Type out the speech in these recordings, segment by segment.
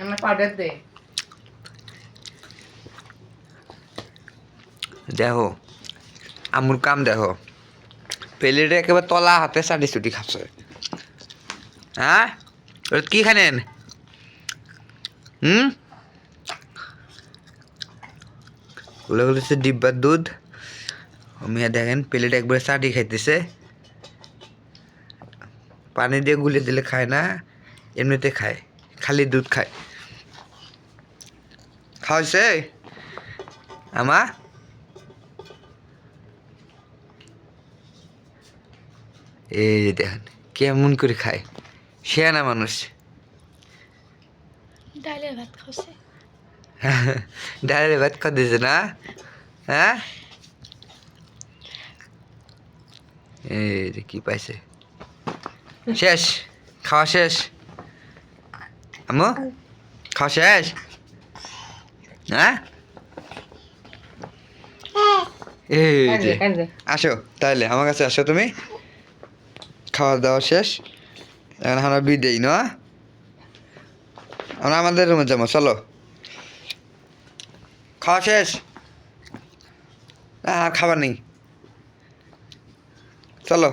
আমার পাউডার দে। দেখো আমুর কাম দেখো প্লেটে একেবারে তলা হাতে চাটি চুটি খাচ্ছে হ্যাঁ কি খানেন ওগুলো হচ্ছে ডিব্বার দুধ মিয়া দেখেন প্লেট একবারে চাটি খাইতেছে পানি দিয়ে গুলে দিলে খায় না এমনিতে খায় খালি দুধ খায় খাওয়াইছে আমা এই যে দেখেন কেমন করে খায় শেয়ানা মানুষ ডালের ভাত খাচ্ছে ডালের ভাত খা দিয়েছে না হ্যাঁ এই যে কি পাইছে শেষ খাওয়া শেষ আমু খাওয়া শেষ হ্যাঁ এই যে আসো তাহলে আমার কাছে আসো তুমি খাওয়া দাওয়া শেষ এখন আমরা বিদেই না আমরা আমাদের রুমে যাবো চলো খাওয়া শেষ আর খাবার নেই চলো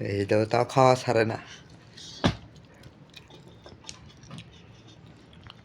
এই দেখো তাও খাওয়া ছাড়ে না